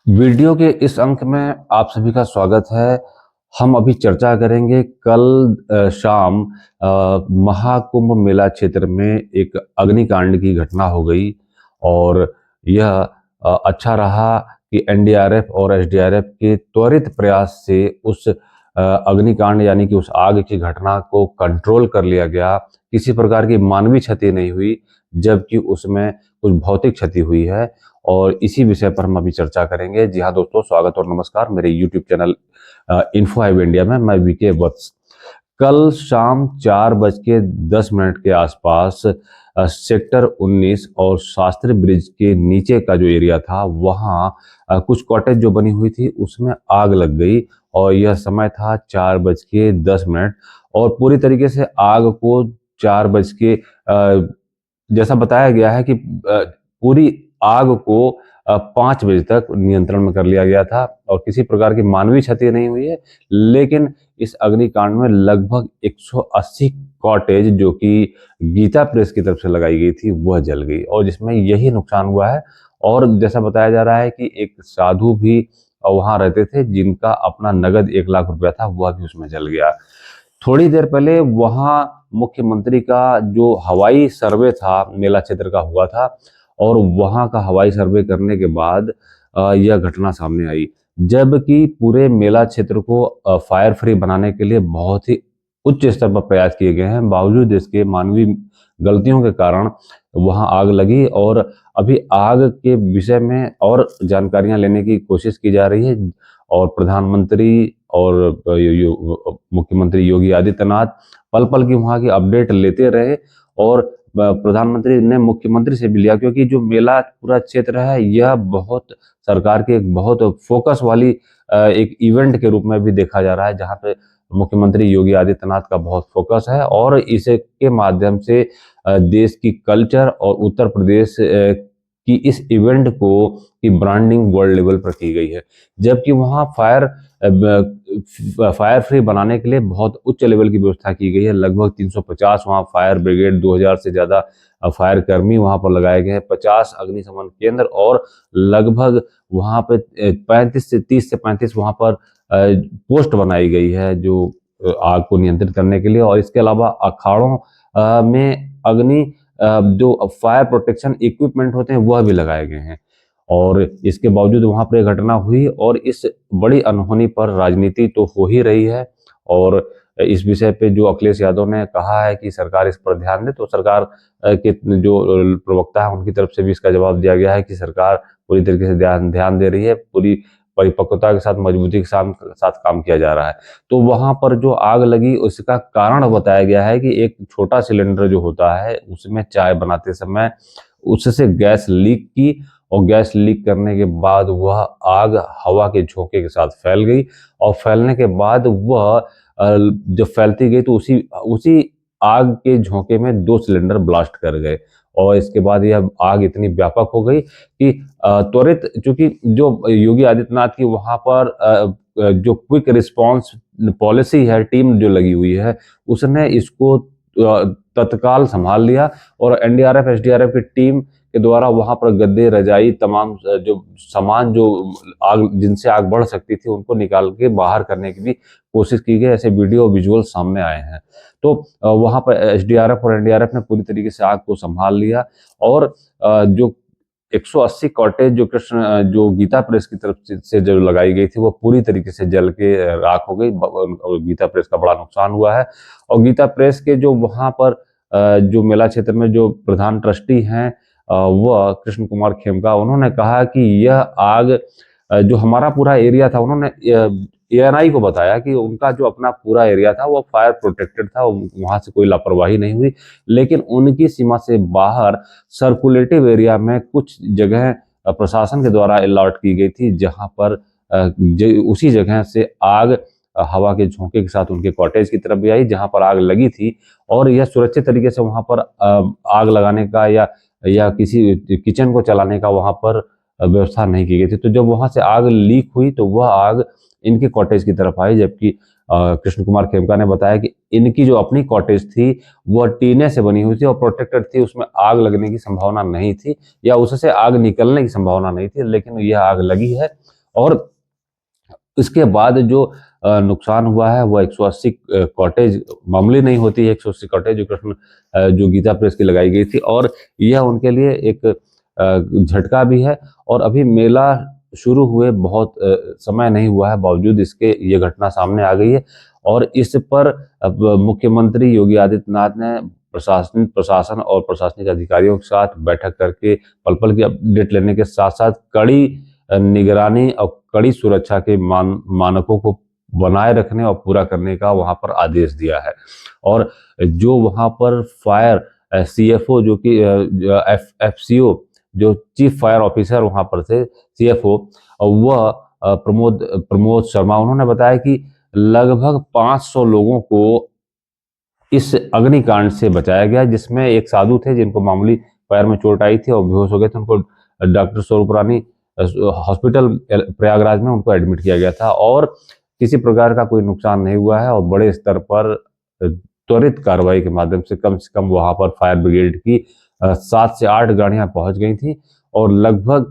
Video के इस अंक में आप सभी का स्वागत है। हम अभी चर्चा करेंगे कल शाम महाकुंभ मेला क्षेत्र में एक अग्निकांड की घटना हो गई और यह अच्छा रहा कि एनडीआरएफ और एसडीआरएफ के त्वरित प्रयास से उस अग्निकांड यानी कि उस आग की घटना को कंट्रोल कर लिया गया। किसी प्रकार की मानवीय क्षति नहीं हुई, जबकि उसमें कुछ भौतिक क्षति हुई है और इसी विषय पर हम अभी चर्चा करेंगे। जी हाँ दोस्तों, स्वागत और नमस्कार मेरे YouTube channel info hive India में। मैं वीके वत्स। कल शाम 4:10 के आसपास सेक्टर 19 और शास्त्री ब्रिज के नीचे का जो एरिया था वहाँ कुछ कॉटेज जो बनी हुई थी उसमें आग लग गई और यह समय था 4:10 और पूरी तरीके से आग को 4 बज के जैसा बताया गया है कि पूरी आग को 5 बजे तक नियंत्रण में कर लिया गया था और किसी प्रकार की मानवीय क्षति नहीं हुई है। लेकिन इस अग्निकांड में लगभग 180 कॉटेज जो कि गीता प्रेस की तरफ से लगाई गई थी वह जल गई और जिसमें यही नुकसान हुआ है। और जैसा बताया जा रहा है कि एक साधु भी वहां रहते थे जिनका अपना नगद 1 लाख रुपया था वह भी उसमें जल गया। थोड़ी देर पहले वहां मुख्यमंत्री का जो हवाई सर्वे था मेला क्षेत्र का हुआ था और वहां का हवाई सर्वे करने के बाद यह घटना सामने आई। जबकि पूरे मेला क्षेत्र को फायर फ्री बनाने के लिए बहुत ही उच्च स्तर पर प्रयास किए गए हैं, बावजूद इसके मानवीय गलतियों के कारण वहां आग लगी और अभी आग के विषय में और जानकारियां लेने की कोशिश की जा रही है। और प्रधानमंत्री और मुख्यमंत्री योगी आदित्यनाथ पल पल की वहां की अपडेट लेते रहे और प्रधानमंत्री ने मुख्यमंत्री से भी लिया, क्योंकि जो मेला पूरा क्षेत्र है यह बहुत सरकार की एक बहुत फोकस वाली एक इवेंट के रूप में भी देखा जा रहा है, जहां पे मुख्यमंत्री योगी आदित्यनाथ का बहुत फोकस है और इसके माध्यम से देश की कल्चर और उत्तर प्रदेश की इस इवेंट को की ब्रांडिंग वर्ल्ड लेवल पर की गई है। जबकि वहाँ फायर फ्री बनाने के लिए बहुत उच्च लेवल की व्यवस्था की गई है। लगभग 350 वहाँ फायर ब्रिगेड, 2000 से ज्यादा फायर कर्मी वहां पर लगाए गए हैं, 50 अग्निशमन केंद्र और लगभग वहां पे 30 से 35 वहां पर पोस्ट बनाई गई है जो आग को नियंत्रित करने के लिए। और इसके अलावा अखाड़ों में अग्नि जो फायर प्रोटेक्शन इक्विपमेंट होते हैं वह भी लगाए गए हैं। और इसके बावजूद वहां पर घटना हुई और इस बड़ी अनहोनी पर राजनीति तो हो ही रही है। और इस विषय पे जो अखिलेश यादव ने कहा है कि सरकार इस पर ध्यान दे, तो सरकार के जो प्रवक्ता है उनकी तरफ से भी इसका जवाब दिया गया है कि सरकार पूरी तरीके से ध्यान दे रही है, पूरी परिपक्वता के साथ, मजबूती के साथ काम किया जा रहा है। तो वहां पर जो आग लगी उसका कारण बताया गया है कि एक छोटा सिलेंडर जो होता है उसमें चाय बनाते समय उससे गैस लीक की और गैस लीक करने के बाद वह आग हवा के झोंके के साथ फैल गई और फैलने के बाद वह जब फैलती गई तो उसी उसी आग के झोंके में 2 सिलेंडर ब्लास्ट कर गए। और इसके बाद यह आग इतनी व्यापक हो गई कि त्वरित, चूंकि जो योगी आदित्यनाथ की वहां पर जो क्विक रिस्पांस पॉलिसी है, टीम जो लगी हुई है, उसने इसको तत्काल संभाल लिया और एनडीआरएफ एसडीआरएफ की टीम के द्वारा वहां पर गद्दे, रजाई, तमाम जो सामान जो आग जिनसे आग बढ़ सकती थी उनको निकाल के बाहर करने की भी कोशिश की गई। ऐसे वीडियो विजुअल सामने आए हैं। तो वहां पर एसडीआरएफ और एनडीआरएफ ने पूरी तरीके से आग को संभाल लिया और जो 180 कॉटेज जो जो गीता प्रेस की तरफ से जो लगाई गई थी वो पूरी तरीके से जल के राख हो गई और गीता प्रेस का बड़ा नुकसान हुआ है। और गीता प्रेस के जो वहां पर जो मेला क्षेत्र में जो प्रधान ट्रस्टी हैं वह कृष्ण कुमार खेमका, उन्होंने कहा कि यह आग जो हमारा पूरा एरिया था, उन्होंने एएनआई को बताया कि उनका जो अपना पूरा एरिया था वो फायर प्रोटेक्टेड था, वहां से कोई लापरवाही नहीं हुई। लेकिन उनकी सीमा से बाहर सर्कुलेटिव एरिया में कुछ जगह प्रशासन के द्वारा अलॉट की गई थी, जहां पर उसी जगह से आग हवा के झोंके के साथ उनके कॉटेज की तरफ भी आई जहां पर आग लगी थी। और यह सुरक्षित तरीके से वहां पर आग लगाने का या किसी किचन को चलाने का वहां पर व्यवस्था नहीं की गई थी। तो जब वहां से आग लीक हुई तो वह आग इनके कॉटेज की तरफ आई, जबकि कृष्ण कुमार खेमका ने बताया कि इनकी जो अपनी कॉटेज थी वह टीने से बनी हुई थी और प्रोटेक्टेड थी, उसमें आग लगने की संभावना नहीं थी या उससे आग निकलने की संभावना नहीं थी, लेकिन यह आग लगी है। और इसके बाद जो नुकसान हुआ है वह 180 कॉटेज मामूली नहीं होती है, 180 कॉटेज जो गीता प्रेस की लगाई गई थी, और यह उनके लिए एक झटका भी है। और अभी मेला शुरू हुए बहुत समय नहीं हुआ है, बावजूद इसके ये घटना सामने आ गई है। और इस पर अब मुख्यमंत्री योगी आदित्यनाथ ने प्रशासन और प्रशासनिक अधिकारियों के साथ बैठक करके पल पल की अपडेट लेने के साथ साथ कड़ी निगरानी और कड़ी सुरक्षा के मानकों को बनाए रखने और पूरा करने का वहां पर आदेश दिया है। और जो वहां पर फायर सीएफओ जो कि एफसीओ जो चीफ फायर ऑफिसर वहां पर थे, सीएफओ, वह प्रमोद शर्मा, उन्होंने बताया कि लगभग 500 लोगों को इस अग्निकांड से बचाया गया, जिसमें एक साधु थे जिनको मामूली पैर में चोट आई थी और बेहोश हो गए थे। उनको डॉक्टर स्वरूप रानी हॉस्पिटल प्रयागराज में उनको एडमिट किया गया था और किसी प्रकार का कोई नुकसान नहीं हुआ है। और बड़े स्तर पर त्वरित कार्रवाई के माध्यम से कम वहां पर फायर ब्रिगेड की 7 से 8 गाड़ियां पहुंच गई थी और लगभग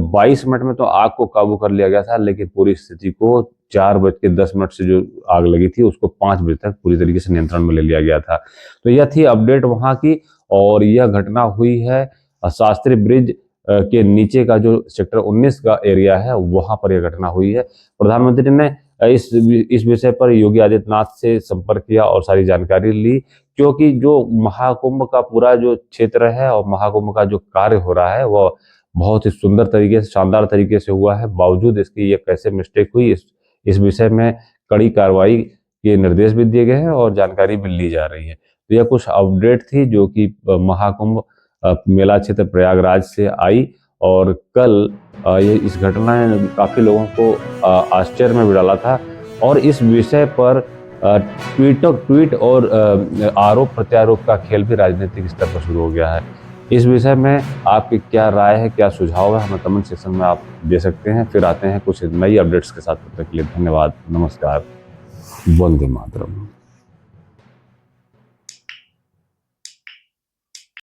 22 मिनट में तो आग को काबू कर लिया गया था, लेकिन पूरी स्थिति को 4:10 से जो आग लगी थी उसको 5 बजे तक पूरी तरीके से नियंत्रण में ले लिया गया था। तो यह थी अपडेट वहां की। और यह घटना हुई है शास्त्री ब्रिज के नीचे का जो सेक्टर 19 का एरिया है वहां पर यह घटना हुई है। प्रधानमंत्री ने इस विषय पर योगी आदित्यनाथ से संपर्क किया और सारी जानकारी ली, क्योंकि जो महाकुंभ का पूरा जो क्षेत्र है और महाकुंभ का जो कार्य हो रहा है वह बहुत ही सुंदर तरीके से, शानदार तरीके से हुआ है। बावजूद इसकी ये कैसे मिस्टेक हुई, इस विषय में कड़ी कार्रवाई के निर्देश भी दिए गए हैं और जानकारी भी ली जा रही है। तो यह कुछ अपडेट थी जो कि महाकुंभ मेला क्षेत्र प्रयागराज से आई। और कल ये इस घटना ने काफी लोगों को आश्चर्य में भी डाला था। और इस विषय पर ट्वीट और आरोप प्रत्यारोप का खेल भी राजनीतिक स्तर पर शुरू हो गया है। इस विषय में आपकी क्या राय है, क्या सुझाव है, हमें कमेंट सेक्शन में आप दे सकते हैं। फिर आते हैं कुछ नई अपडेट्स के साथ, तब तक के लिए धन्यवाद, नमस्कार, वंदे मातरम।